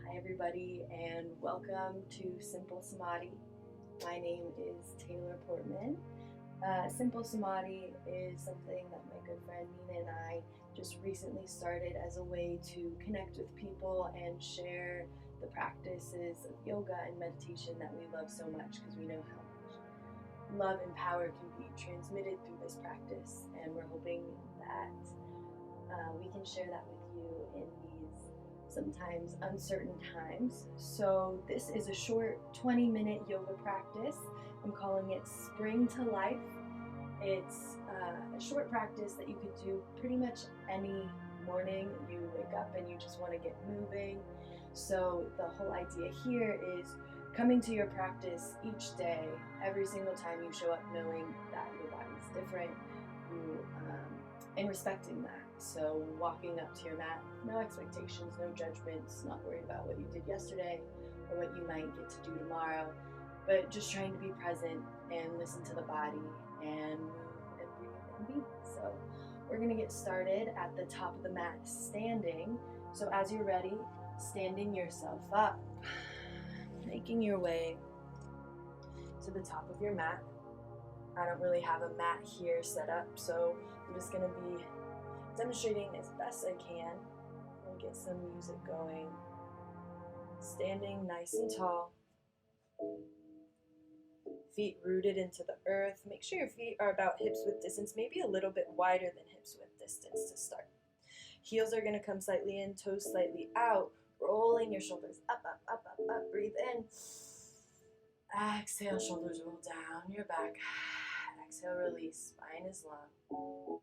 Hi everybody and welcome to Simple Samadhi. My name is Taylor Portman. Simple Samadhi is something that my good friend Nina and I just recently started as a way to connect with people and share the practices of yoga and meditation that we love so much, because we know how much love and power can be transmitted through this practice, and we're hoping that we can share that with you in these sometimes uncertain times. So this is a short 20-minute yoga practice. I'm calling it Spring to Life. It's a short practice that you could do pretty much any morning. You wake up and you just want to get moving. So the whole idea here is coming to your practice each day, every single time you show up, knowing that your body's different, and respecting that. So walking up to your mat, no expectations, no judgments, not worried about what you did yesterday or what you might get to do tomorrow, but just trying to be present and listen to the body and move and breathe and be. So we're going to get started at the top of the mat, standing. So as you're ready, standing yourself up, making your way to the top of your mat. I don't really have a mat here set up, so I'm just going to be demonstrating as best I can. We'll get some music going. Standing nice and tall. Feet rooted into the earth. Make sure your feet are about hips width distance, maybe a little bit wider than hips width distance to start. Heels are going to come slightly in, toes slightly out. Rolling your shoulders up, up, up, up, up. Breathe in. Exhale, shoulders roll down your back. Exhale, release. Spine is long.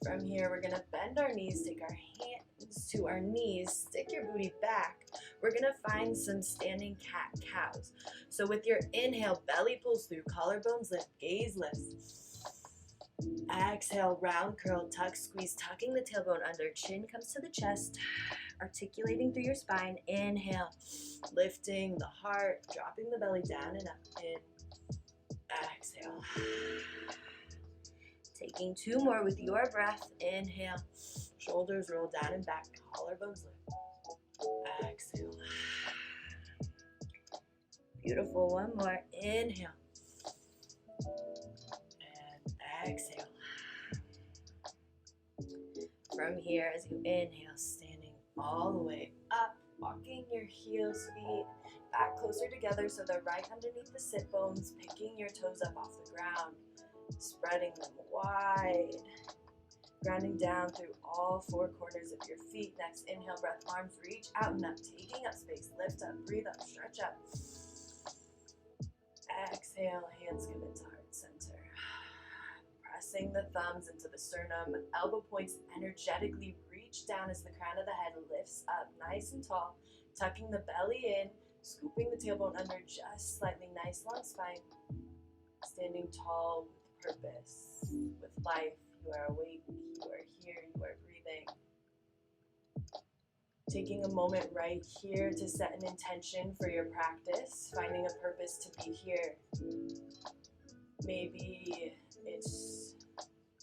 From here, we're gonna bend our knees, take our hands to our knees, stick your booty back. We're gonna find some standing cat-cows. So with your inhale, belly pulls through, collarbones lift, gaze lifts. Exhale, round curl, tuck, squeeze, tucking the tailbone under, chin comes to the chest, articulating through your spine. Inhale, lifting the heart, dropping the belly down and up. In. Exhale. Taking two more with your breath. Inhale, shoulders roll down and back, collarbones lift. Exhale. Beautiful, one more. Inhale. And exhale. From here, as you inhale, standing all the way up, walking your heels, feet back closer together so they're right underneath the sit bones, picking your toes up off the ground. Spreading them wide, grounding down through all four corners of your feet. Next, inhale, breath, arms reach out and up, taking up space. Lift up, breathe up, stretch up. Exhale, hands come into heart center. Pressing the thumbs into the sternum, elbow points energetically reach down as the crown of the head lifts up nice and tall, tucking the belly in, scooping the tailbone under just slightly. Nice long spine. Standing tall with purpose, with life. You are awake, you are here, you are breathing. Taking a moment right here to set an intention for your practice, finding a purpose to be here. Maybe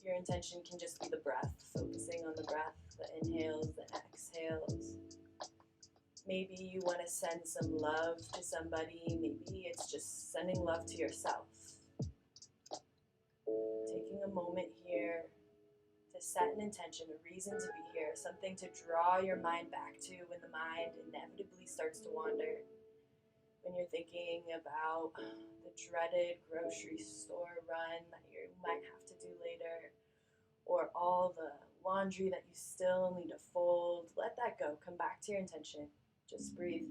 your intention can just be the breath, focusing on the breath, the inhales, the exhales. Maybe you want to send some love to somebody. Maybe it's just sending love to yourself. Taking a moment here to set an intention, a reason to be here, something to draw your mind back to when the mind inevitably starts to wander. When you're thinking about the dreaded grocery store run that you might have to do later, or all the laundry that you still need to fold, let that go. Come back to your intention. Just breathe.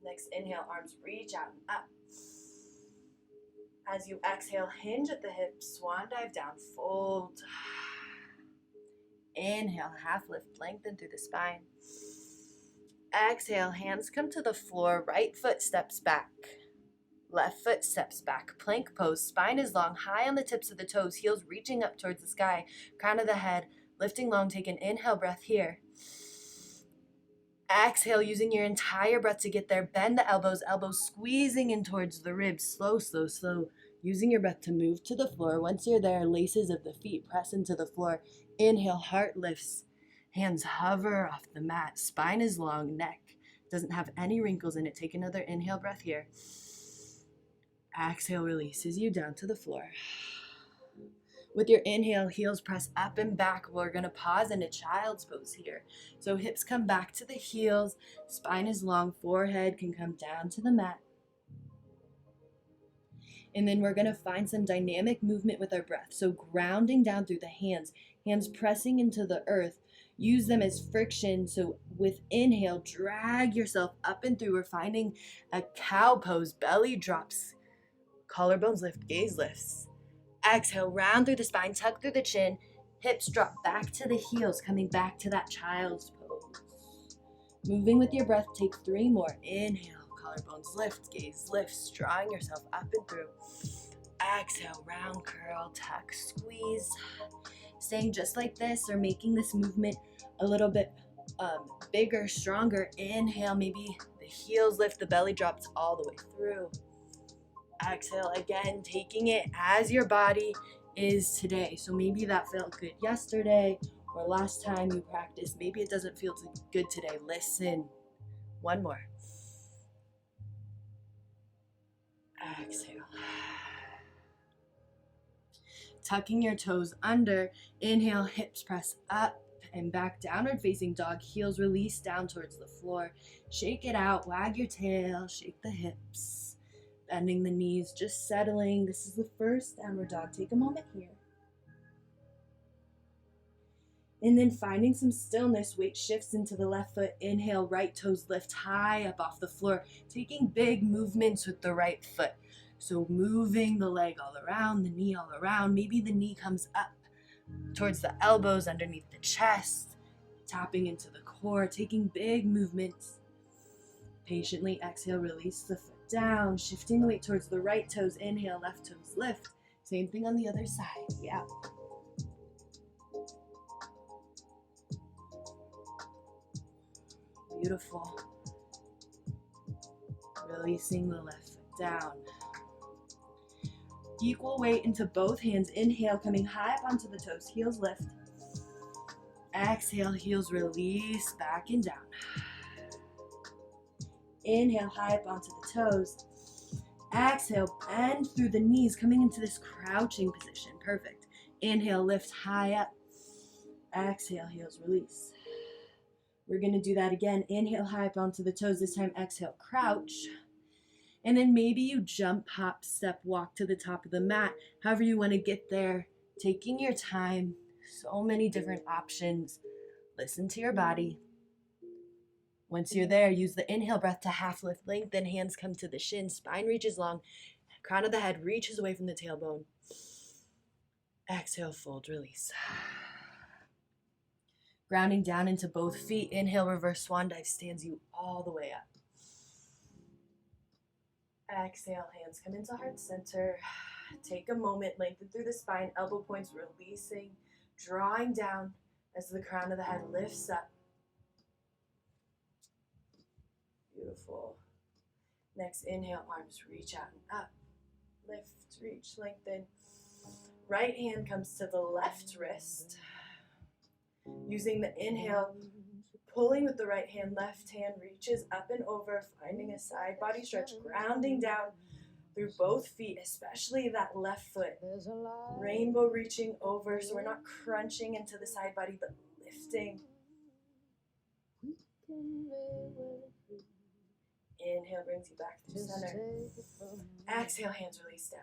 Next, inhale, arms reach out and up. As you exhale, hinge at the hips, swan dive down, fold. Inhale, half lift, lengthen through the spine. Exhale, hands come to the floor, right foot steps back. Left foot steps back, plank pose, spine is long, high on the tips of the toes, heels reaching up towards the sky, crown of the head, lifting long, take an inhale breath here. Exhale, using your entire breath to get there. Bend the elbows squeezing in towards the ribs. Slow, slow, slow. Using your breath to move to the floor. Once you're there, laces of the feet press into the floor. Inhale, heart lifts. Hands hover off the mat. Spine is long, neck doesn't have any wrinkles in it. Take another inhale breath here. Exhale releases you down to the floor. With your inhale, heels press up and back. We're going to pause in a child's pose here. So hips come back to the heels. Spine is long. Forehead can come down to the mat. And then we're going to find some dynamic movement with our breath. So grounding down through the hands. Hands pressing into the earth. Use them as friction. So with inhale, drag yourself up and through. We're finding a cow pose. Belly drops. Collarbones lift. Gaze lifts. Exhale, round through the spine, tuck through the chin, hips drop back to the heels, coming back to that child's pose. Moving with your breath, take 3 more. Inhale, collarbones lift, gaze lifts, drawing yourself up and through. Exhale, round curl, tuck, squeeze. Staying just like this or making this movement a little bit bigger, stronger. Inhale, maybe the heels lift, the belly drops all the way through. Exhale, again, taking it as your body is today. So maybe that felt good yesterday or last time you practiced. Maybe it doesn't feel good today. Listen. 1 more. Exhale. Tucking your toes under. Inhale, hips press up and back, downward facing dog. Heels release down towards the floor. Shake it out. Wag your tail. Shake the hips. Bending the knees, just settling. This is the first downward dog. Take a moment here. And then finding some stillness, weight shifts into the left foot. Inhale, right toes lift high up off the floor. Taking big movements with the right foot. So moving the leg all around, the knee all around. Maybe the knee comes up towards the elbows, underneath the chest. Tapping into the core, taking big movements. Patiently exhale, release the foot down, shifting the weight towards the right toes. Inhale, left toes lift. Same thing on the other side. Yeah. Beautiful. Releasing the left foot down. Equal weight into both hands. Inhale, coming high up onto the toes. Heels lift. Exhale, heels release back and down. Inhale, high up onto the toes. Exhale, bend through the knees, coming into this crouching position. Perfect. Inhale, lift high up. Exhale, heels release. We're going to do that again. Inhale, high up onto the toes. This time, exhale, crouch. And then maybe you jump, hop, step, walk to the top of the mat. However you want to get there. Taking your time. So many different options. Listen to your body. Once you're there, use the inhale breath to half lift, lengthen, hands come to the shin, spine reaches long, crown of the head reaches away from the tailbone. Exhale, fold, release. Grounding down into both feet. Inhale, reverse swan dive stands you all the way up. Exhale, hands come into heart center. Take a moment, lengthen through the spine, elbow points releasing, drawing down as the crown of the head lifts up. Beautiful. Next, inhale, arms reach out and up. Lift, reach, lengthen. Right hand comes to the left wrist. Using the inhale, pulling with the right hand, left hand reaches up and over, finding a side body stretch, grounding down through both feet, especially that left foot. Rainbow reaching over, so we're not crunching into the side body, but lifting. Inhale brings you back to center. Exhale, hands release down.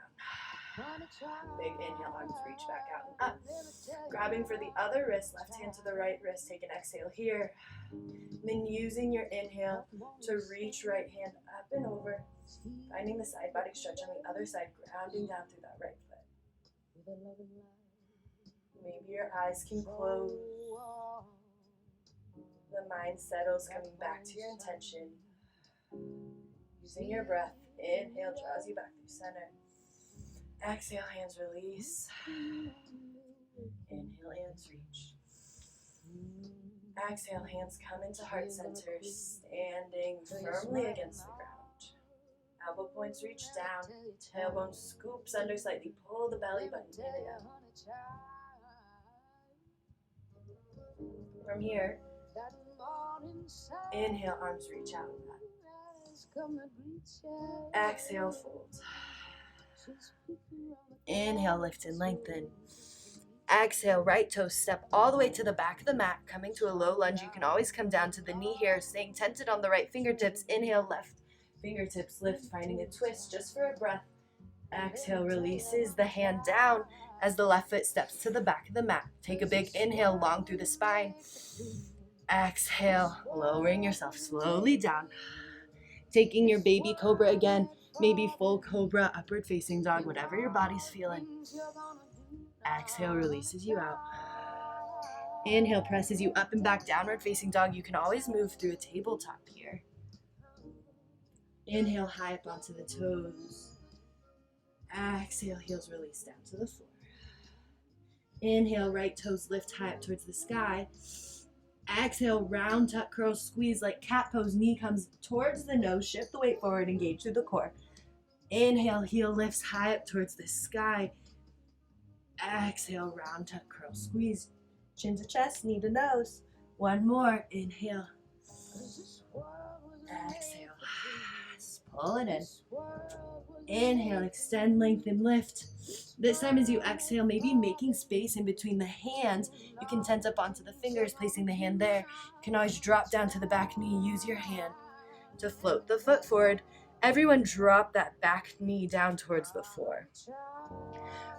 Big inhale, arms reach back out and up. Grabbing for the other wrist, left hand to the right wrist. Take an exhale here. And then using your inhale to reach right hand up and over. Finding the side body stretch on the other side, grounding down through that right foot. Maybe your eyes can close. The mind settles, coming back to your intention. Using your breath, inhale draws you back through center. Exhale, hands release. Inhale, hands reach. Exhale, hands come into heart center, standing firmly against the ground. Elbow points reach down, tailbone scoops under slightly, pull the belly button in and out. From here, inhale, arms reach out. Exhale, fold. Inhale, lift and lengthen. Exhale, right toes step all the way to the back of the mat, coming to a low lunge. You can always come down to the knee here, staying tented on the right fingertips. Inhale, left fingertips lift, finding a twist just for a breath. Exhale, releases the hand down as the left foot steps to the back of the mat. Take a big inhale, long through the spine. Exhale, lowering yourself slowly down. Taking your baby cobra again, maybe full cobra, upward facing dog, whatever your body's feeling. Exhale, releases you out. Inhale, presses you up and back, downward facing dog. You can always move through a tabletop here. Inhale, high up onto the toes. Exhale, heels release down to the floor. Inhale, right toes lift high up towards the sky. Exhale, round tuck, curl, squeeze like cat pose. Knee comes towards the nose. Shift the weight forward, engage through the core. Inhale, heel lifts high up towards the sky. Exhale, round tuck, curl, squeeze. Chin to chest, knee to nose. One more. Inhale. Exhale. Pull it in. Inhale, extend, lengthen, lift. This time as you exhale, maybe making space in between the hands. You can tent up onto the fingers, placing the hand there. You can always drop down to the back knee. Use your hand to float the foot forward. Everyone drop that back knee down towards the floor.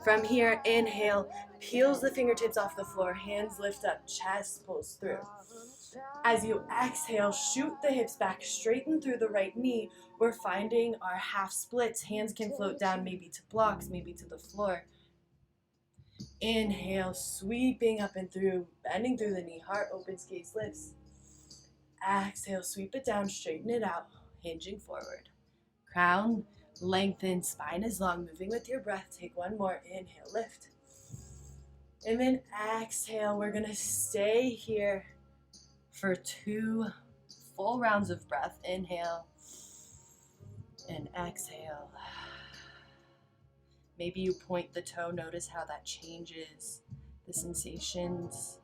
From here, inhale, peels the fingertips off the floor. Hands lift up, chest pulls through. As you exhale, shoot the hips back, straighten through the right knee. We're finding our half splits. Hands can float down maybe to blocks, maybe to the floor. Inhale, sweeping up and through, bending through the knee, heart opens, gaze lifts. Exhale, sweep it down, straighten it out, hinging forward. Crown, lengthen, spine is long, moving with your breath. Take one more, inhale, lift. And then exhale, we're gonna stay here for 2 full rounds of breath. Inhale and exhale. Maybe you point the toe, notice how that changes the sensations.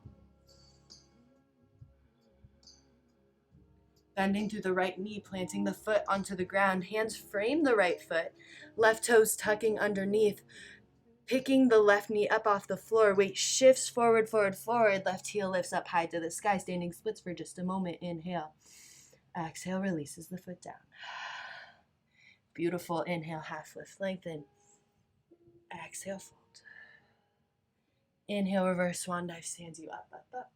Bending through the right knee, planting the foot onto the ground. Hands frame the right foot, left toes tucking underneath. Picking the left knee up off the floor, weight shifts forward, forward, forward. Left heel lifts up high to the sky, standing splits for just a moment. Inhale. Exhale, releases the foot down. Beautiful. Inhale, half lift, lengthen. Exhale, fold. Inhale, reverse swan dive, stands you up, up, up.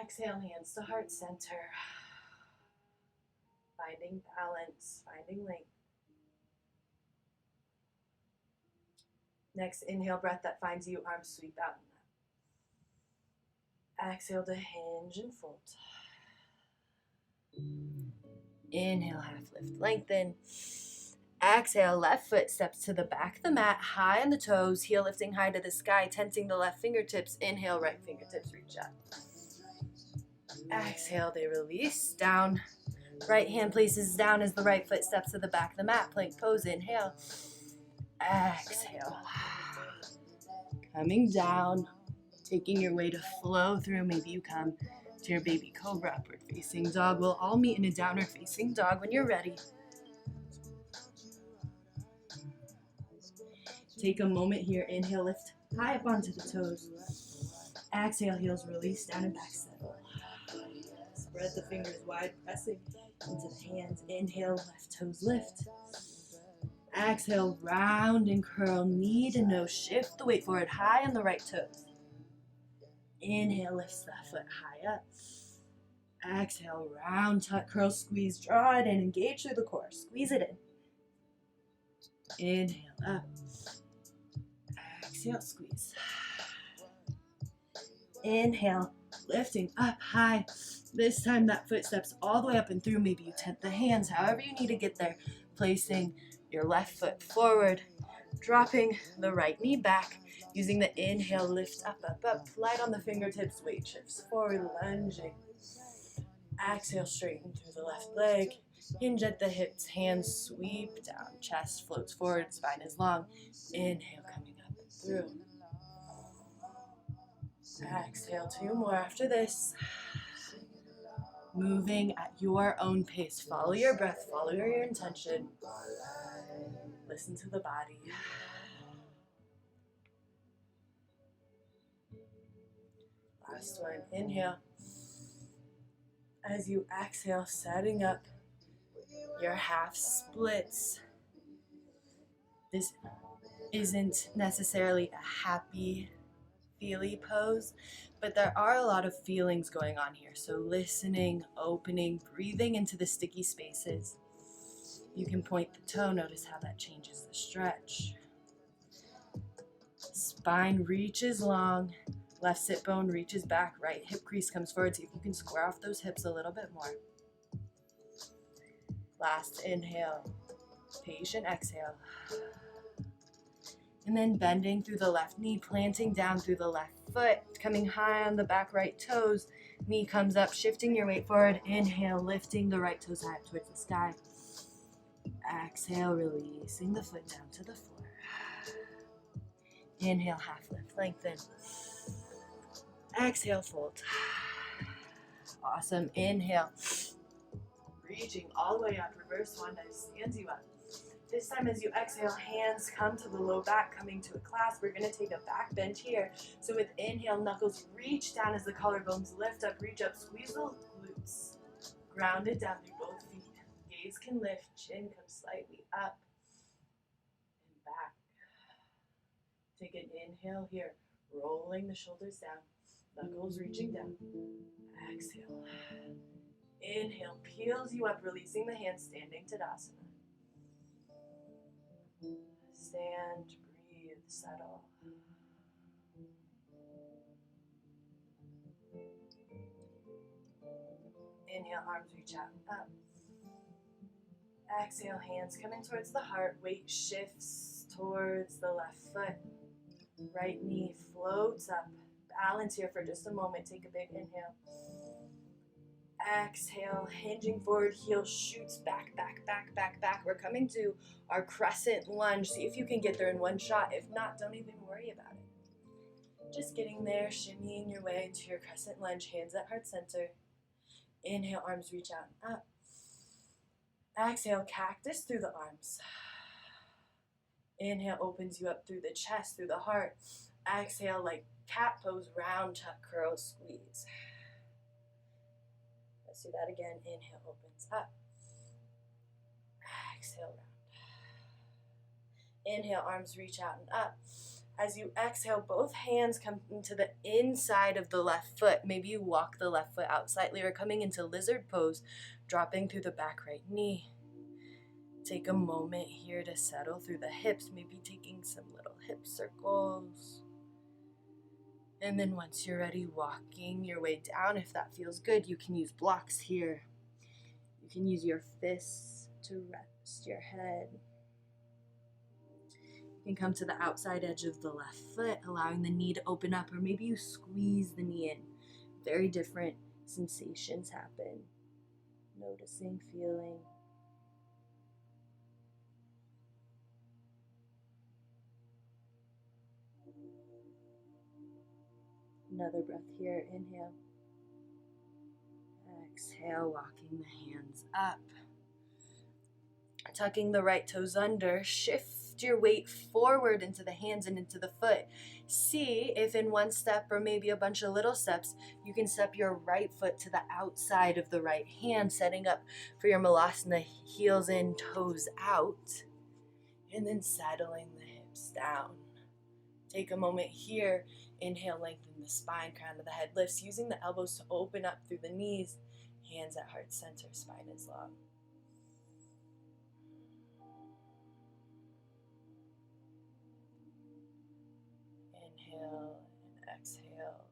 Exhale, hands to heart center. Finding balance, finding length. Next, inhale, breath that finds you, arms sweep out. Exhale to hinge and fold. Inhale, half lift, lengthen. Exhale, left foot steps to the back of the mat, high on the toes, heel lifting high to the sky, tensing the left fingertips. Inhale, right fingertips reach up. Exhale, they release down. Right hand places down as the right foot steps to the back of the mat, plank pose. Inhale. Exhale. Coming down, taking your way to flow through. Maybe you come to your baby cobra, upward facing dog. We'll all meet in a downward facing dog when you're ready. Take a moment here. Inhale, lift high up onto the toes. Exhale, heels release down and back, settle. Spread the fingers wide, pressing into the hands. Inhale, left toes lift. Exhale, round and curl, knee to nose. Shift the weight forward, high on the right toes. Inhale, lifts the foot high up. Exhale, round, tuck, curl, squeeze, draw it in, engage through the core. Squeeze it in. Inhale, up. Exhale, squeeze. Inhale, lifting up high. This time that foot steps all the way up and through. Maybe you tent the hands, however you need to get there. Placing your left foot forward, dropping the right knee back. Using the inhale, lift up, up, up. Light on the fingertips, weight shifts forward, lunging. Exhale, straighten through the left leg. Hinge at the hips, hands sweep down. Chest floats forward, spine is long. Inhale, coming up and through. Exhale, 2 more after this. Moving at your own pace. Follow your breath, follow your intention. Listen to the body. Last one, inhale. As you exhale, setting up your half splits. This isn't necessarily a happy, feely pose, but there are a lot of feelings going on here. So listening, opening, breathing into the sticky spaces. You can point the toe, notice how that changes the stretch. Spine reaches long, left sit bone reaches back, right hip crease comes forward. See if you can square off those hips a little bit more. Last inhale, patient exhale. And then bending through the left knee, planting down through the left foot, coming high on the back right toes. Knee comes up, shifting your weight forward. Inhale, lifting the right toes high up towards the sky. Exhale, releasing the foot down to the floor. Inhale, half lift, lengthen. Exhale, fold. Awesome. Inhale. Reaching all the way up. Reverse swan dive stands you up. This time as you exhale, hands come to the low back, coming to a clasp. We're going to take a back bend here. So with inhale, knuckles reach down as the collarbones lift up, reach up, squeeze the glutes. Grounded down through both feet. Gaze can lift, chin comes slightly up and back. Take an inhale here, rolling the shoulders down, knuckles reaching down. Exhale. Inhale, peels you up, releasing the hands, standing Tadasana. Stand, breathe, settle. Inhale, arms reach out and up. Exhale, hands coming towards the heart. Weight shifts towards the left foot. Right knee floats up. Balance here for just a moment. Take a big inhale. Exhale, hinging forward, heel shoots back, back, back, back, back. We're coming to our crescent lunge. See if you can get there in one shot. If not, don't even worry about it. Just getting there, shimmying your way to your crescent lunge, hands at heart center. Inhale, arms reach out and up. Exhale, cactus through the arms. Inhale, opens you up through the chest, through the heart. Exhale, like cat pose, round tuck, curl, squeeze. Let's do that again. Inhale, opens up. Exhale, round. Inhale, arms reach out and up. As you exhale, both hands come into the inside of the left foot. Maybe you walk the left foot out slightly or coming into lizard pose, dropping through the back right knee. Take a moment here to settle through the hips, maybe taking some little hip circles. And then once you're ready, walking your way down. If that feels good, you can use blocks here. You can use your fists to rest your head. You can come to the outside edge of the left foot, allowing the knee to open up, or maybe you squeeze the knee in. Very different sensations happen. Noticing, feeling. Another breath here. Inhale. Exhale, walking the hands up. Tucking the right toes under. Shift your weight forward into the hands and into the foot. See if in one step or maybe a bunch of little steps, you can step your right foot to the outside of the right hand, setting up for your malasana, heels in, toes out, and then settling the hips down. Take a moment here. Inhale, lengthen the spine, crown of the head lifts, using the elbows to open up through the knees, hands at heart center, spine is long. Inhale and exhale.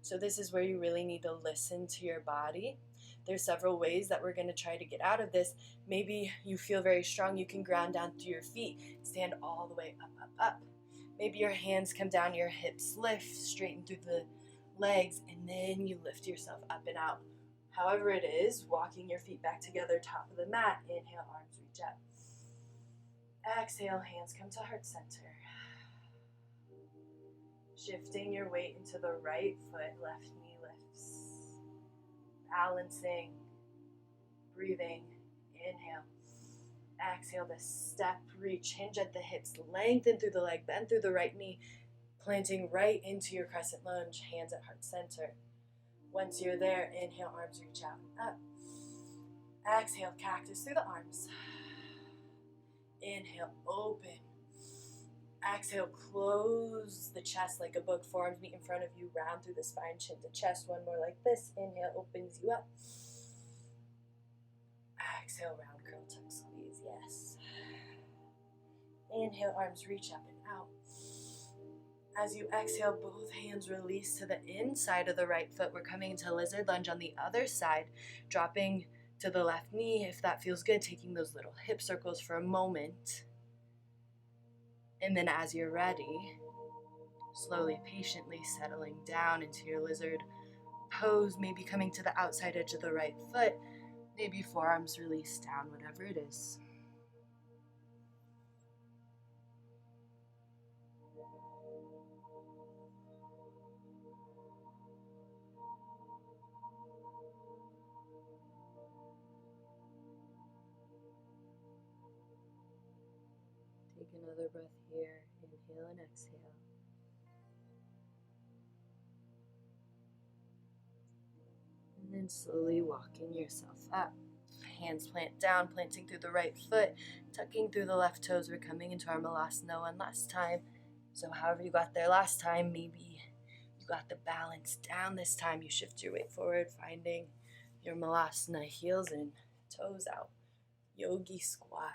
So this is where you really need to listen to your body. There's several ways that we're going to try to get out of this. Maybe you feel very strong, you can ground down through your feet, stand all the way up, up, up. Maybe your hands come down, your hips lift, straighten through the legs, and then you lift yourself up and out. However it is, walking your feet back together, top of the mat. Inhale, arms reach up. Exhale, hands come to heart center. Shifting your weight into the right foot, left knee lifts. Balancing, breathing, inhale. Exhale to step, reach, hinge at the hips, lengthen through the leg, bend through the right knee, planting right into your crescent lunge, hands at heart center. Once you're there, inhale, arms reach out and up. Exhale, cactus through the arms. Inhale, open. Exhale, close the chest like a book, forearms meet in front of you, round through the spine, chin to chest. One more like this. Inhale, opens you up. Exhale, round, curl, tuck, squeeze, yes. Inhale, arms reach up and out. As you exhale, both hands release to the inside of the right foot. We're coming into lizard lunge on the other side, dropping to the left knee if that feels good, taking those little hip circles for a moment. And then as you're ready, slowly, patiently settling down into your lizard pose, maybe coming to the outside edge of the right foot, maybe forearms release down, whatever it is. Take another breath here, inhale and exhale. And then slowly walking yourself up. Hands plant down, planting through the right foot, tucking through the left toes. We're coming into our Malasana one last time. So however you got there last time, maybe you got the balance down this time. You shift your weight forward, finding your Malasana, heels in, toes out. Yogi squat.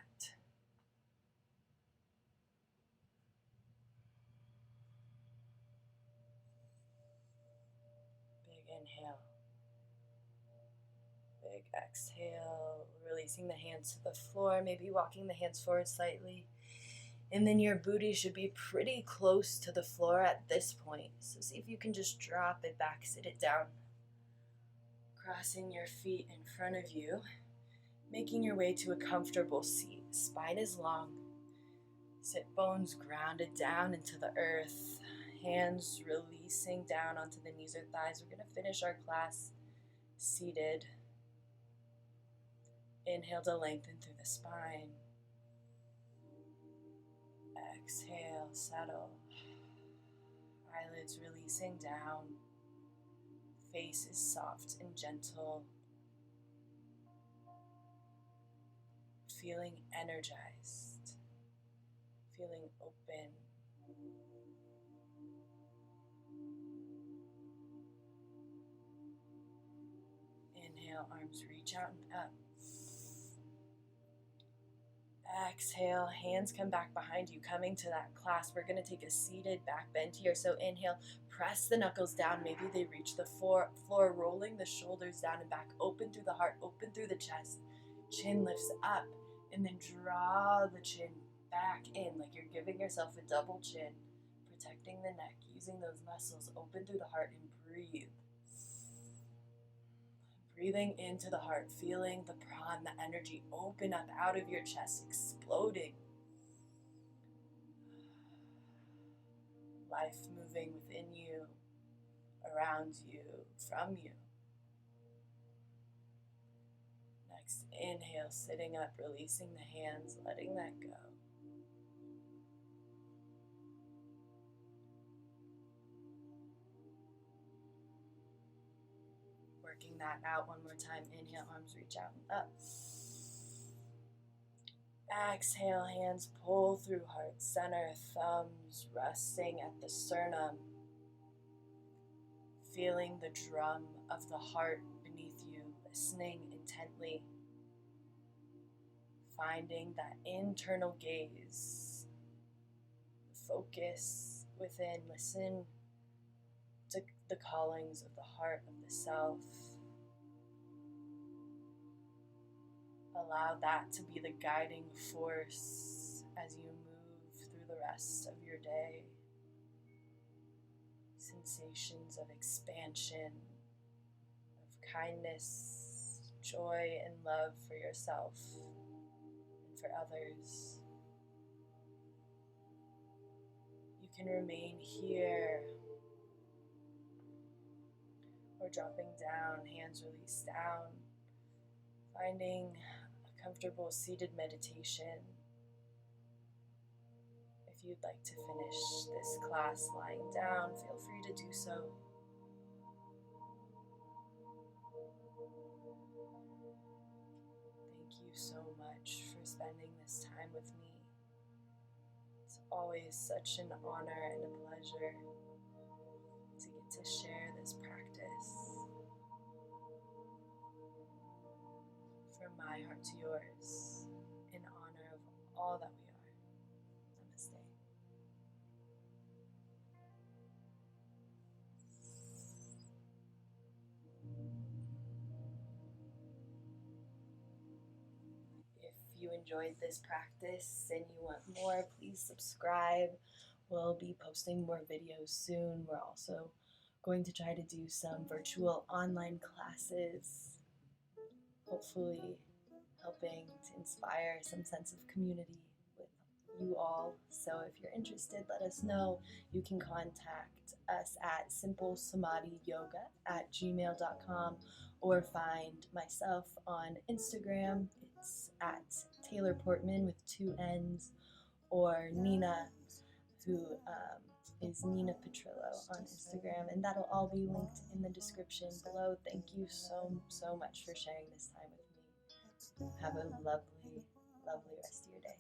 Big inhale. Big exhale, releasing the hands to the floor, maybe walking the hands forward slightly. And then your booty should be pretty close to the floor at this point. So see if you can just drop it back, sit it down. Crossing your feet in front of you, making your way to a comfortable seat. Spine is long. Sit bones grounded down into the earth. Hands releasing down onto the knees or thighs. We're going to finish our class seated. Inhale to lengthen through the spine. Exhale, settle. Eyelids releasing down. Face is soft and gentle. Feeling energized. Feeling open. Inhale, arms reach out and up. Exhale, hands come back behind you, coming to that clasp. We're going to take a seated back bend here. So inhale, press the knuckles down. Maybe they reach the floor, rolling the shoulders down and back. Open through the heart, open through the chest. Chin lifts up, and then draw the chin back in like you're giving yourself a double chin, protecting the neck, using those muscles. Open through the heart and breathe. Breathing into the heart, feeling the prana, the energy open up out of your chest, exploding. Life moving within you, around you, from you. Next, inhale, sitting up, releasing the hands, letting that go. Working that out one more time. Inhale, arms reach out and up. Exhale, hands pull through heart center, thumbs resting at the sternum. Feeling the drum of the heart beneath you, listening intently. Finding that internal gaze, focus within, listen to the callings of the heart, of the self. Allow that to be the guiding force as you move through the rest of your day. Sensations of expansion, of kindness, joy, and love for yourself and for others. You can remain here or dropping down, hands released down, finding a comfortable seated meditation. If you'd like to finish this class lying down, feel free to do so. Thank you so much for spending this time with me. It's always such an honor and a pleasure to get to share this practice from my heart to yours in honor of all that we are. Namaste. If you enjoyed this practice and you want more, please subscribe. We'll be posting more videos soon. We're also going to try to do some virtual online classes, hopefully helping to inspire some sense of community with you all. So if you're interested, let us know. You can contact us at simplesamadhiyoga@gmail.com or find myself on Instagram. It's at Taylor Portman with 2 N's, or Nina, who is Nina Petrillo on Instagram, and that'll all be linked in the description below. Thank you so much for sharing this time with me. Have a lovely rest of your day.